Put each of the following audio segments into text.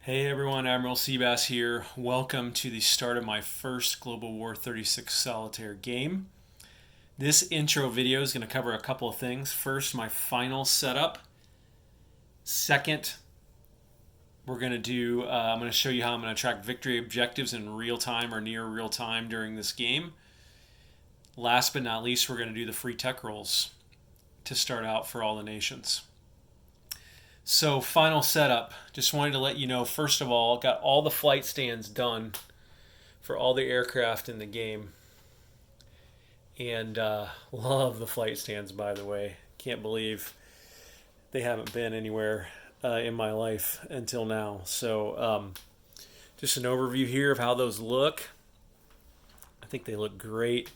Hey everyone, Admiral Seabass here. Welcome to the start of my first Global War 36 solitaire game. This intro video is going to cover a couple of things. First, my final setup. Second, I'm going to show you how I'm going to track victory objectives in real time or near real time during this game. Last but not least, we're going to do the free tech rolls to start out for all the nations. So final setup, just wanted to let you know, first of all, got all the flight stands done for all the aircraft in the game. And love the flight stands, by the way. Can't believe they haven't been anywhere in my life until now. So just an overview here of how those look. I think they look great.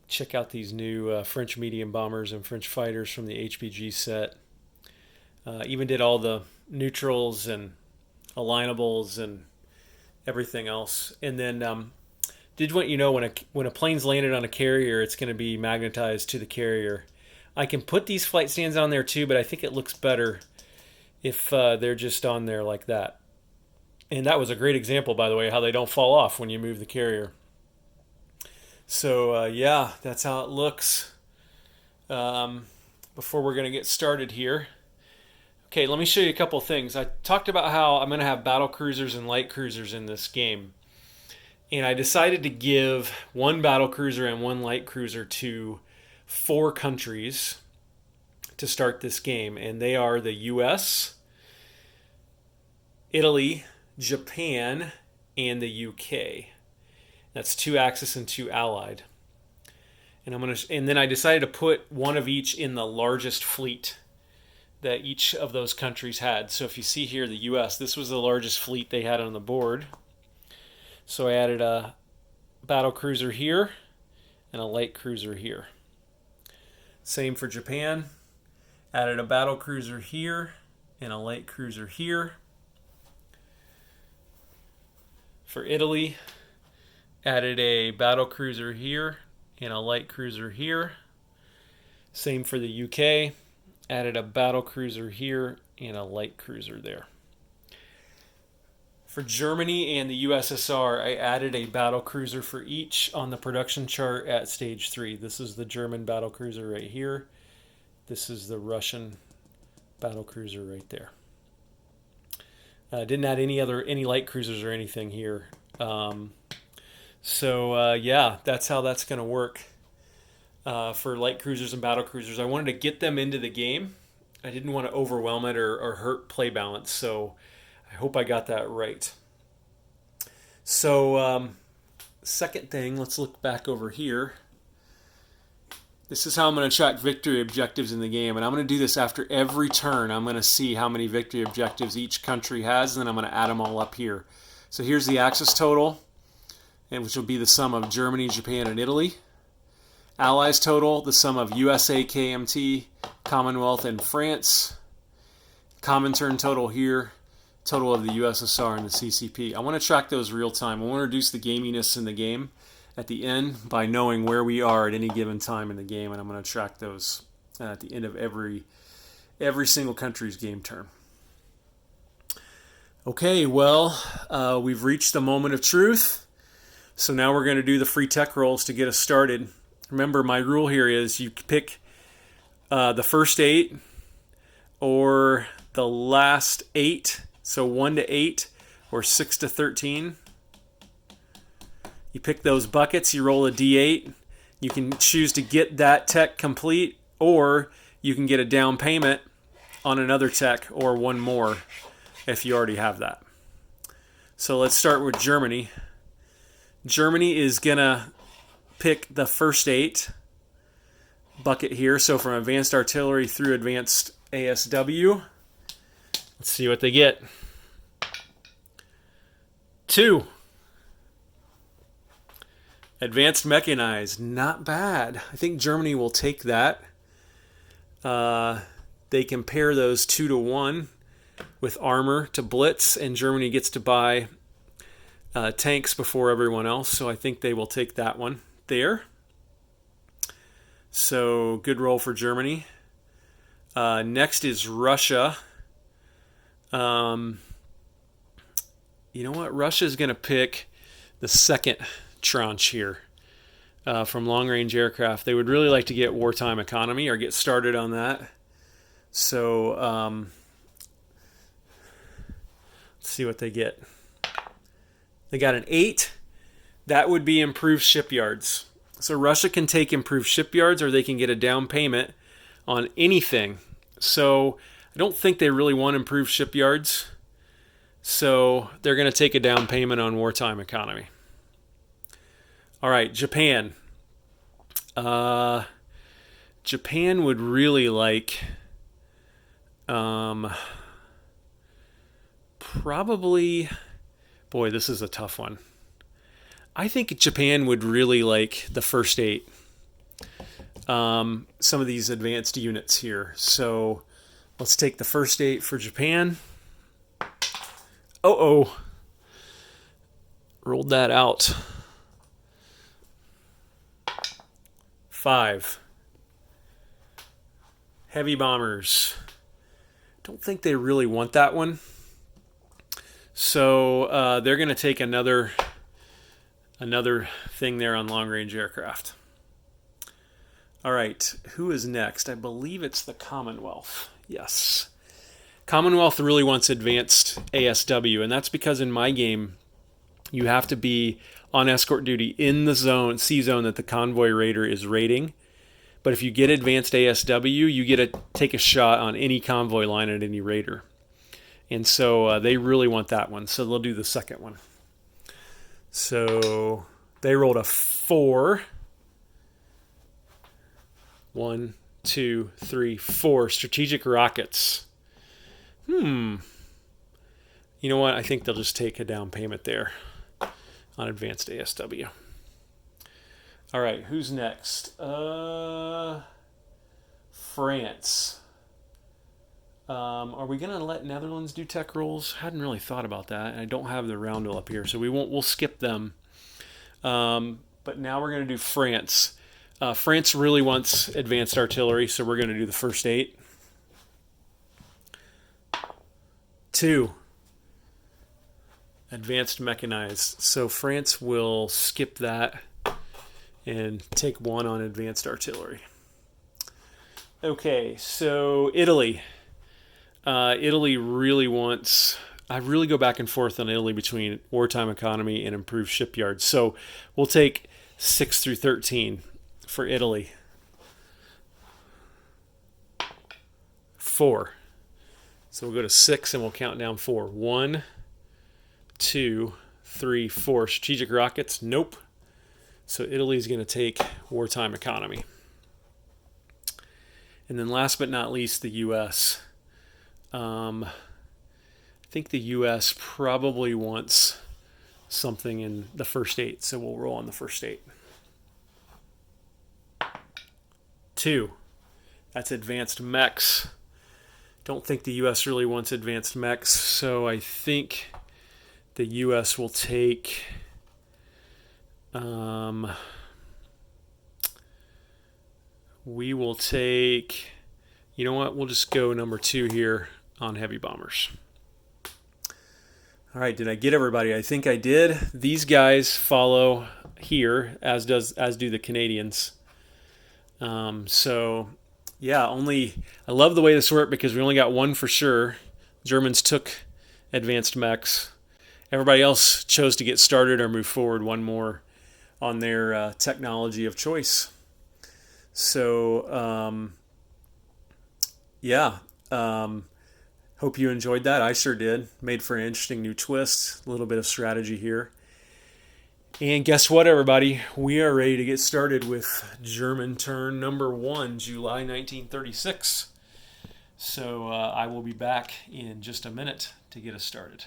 Check out these new French medium bombers and French fighters from the HPG set. Even did all the neutrals and alignables and everything else. And then did want you know when a plane's landed on a carrier, it's going to be magnetized to the carrier. I can put these flight stands on there too, but I think it looks better if they're just on there like that. And that was a great example, by the way, how they don't fall off when you move the carrier. So yeah, that's how it looks. Before we're going to get started here. Okay, let me show you a couple of things. I talked about how I'm going to have battlecruisers and light cruisers in this game. And I decided to give one battlecruiser and one light cruiser to 4 countries to start this game. And they are the US, Italy, Japan, and the UK. That's 2 Axis and 2 Allied. And then I decided to put one of each in the largest fleet that each of those countries had. So if you see here, the US, this was the largest fleet they had on the board. So I added a battle cruiser here and a light cruiser here. Same for Japan. Added a battle cruiser here and a light cruiser here. For Italy, added a battle cruiser here and a light cruiser here. Same for the UK. Added a battle cruiser here and a light cruiser there. For Germany and the USSR, I added a battle cruiser for each on the production chart at stage 3. This is the German battle cruiser right here. This is the Russian battle cruiser right there. Didn't add any light cruisers or anything here. Yeah, that's how that's going to work. For light cruisers and battle cruisers. I wanted to get them into the game. I didn't want to overwhelm it or hurt play balance, so I hope I got that right. So, second thing, let's look back over here. This is how I'm going to track victory objectives in the game, and I'm going to do this after every turn. I'm going to see how many victory objectives each country has, and then I'm going to add them all up here. So here's the Axis total, and which will be the sum of Germany, Japan, and Italy. Allies total, the sum of USA, KMT, Commonwealth, and France. Comintern total here, total of the USSR and the CCP. I want to track those real time. I want to reduce the gaminess in the game at the end by knowing where we are at any given time in the game, and I'm going to track those at the end of every single country's game turn. Okay, well, we've reached the moment of truth. So now we're going to do the free tech rolls to get us started. Remember, my rule here is you pick the first 8 or the last 8, so 1 to 8 or 6 to 13. You pick those buckets, you roll a d8. You can choose to get that tech complete, or you can get a down payment on another tech or one more if you already have that. So let's start with Germany. Germany is going to pick the first 8 bucket here. So from advanced artillery through advanced ASW. Let's see what they get. 2. Advanced mechanized. Not bad. I think Germany will take that. They compare those 2 to 1 with armor to blitz, and Germany gets to buy tanks before everyone else. So I think they will take that one there. So good roll for Germany. Next is Russia. you know what? Russia's going to pick the second tranche here from long-range aircraft. They would really like to get wartime economy or get started on that. So let's see what they get. They got an 8. That would be improved shipyards. So Russia can take improved shipyards, or they can get a down payment on anything. So I don't think they really want improved shipyards. So they're going to take a down payment on wartime economy. All right, Japan. Japan would really like probably, boy, this is a tough one. I think Japan would really like the first 8. Some of these advanced units here. So let's take the first 8 for Japan. Oh. Rolled that out. 5. Heavy bombers. Don't think they really want that one. So they're going to take another thing there on long-range aircraft. All right, who is next? I believe it's the Commonwealth. Yes. Commonwealth really wants advanced ASW, and that's because in my game, you have to be on escort duty in the zone, C zone that the convoy raider is raiding. But if you get advanced ASW, you get to take a shot on any convoy line at any raider. And so they really want that one, so they'll do the second one. So they rolled a 4. 1, 2, 3, 4 strategic rockets. You know what? I think they'll just take a down payment there on advanced ASW. All right, who's next? France. Are we going to let Netherlands do tech rolls? I hadn't really thought about that, and I don't have the roundel up here, so we'll skip them. But now we're going to do France. France really wants advanced artillery, so we're going to do the first 8. 2. Advanced mechanized. So France will skip that and take 1 on advanced artillery. Okay, so Italy. Italy really wants... I really go back and forth on Italy between wartime economy and improved shipyards. So we'll take 6 through 13 for Italy. 4. So we'll go to 6 and we'll count down 4. 1, 2, 3, 4. Strategic rockets? Nope. So Italy's going to take wartime economy. And then last but not least, the U.S. I think the U.S. probably wants something in the first 8, so we'll roll on the first 8. 2. That's advanced mechs. Don't think the U.S. really wants advanced mechs, so I think the U.S. will take... we will take... You know what? We'll just go number 2 here on heavy bombers. All right, did I get everybody? I think I did. These guys follow here, as do the Canadians. So yeah, I love the way this worked because we only got 1 for sure. Germans took advanced mechs. Everybody else chose to get started or move forward 1 more on their technology of choice. So hope you enjoyed that. I sure did. Made for an interesting new twist. A little bit of strategy here. And guess what, everybody? We are ready to get started with German turn number 1, July 1936. So I will be back in just a minute to get us started.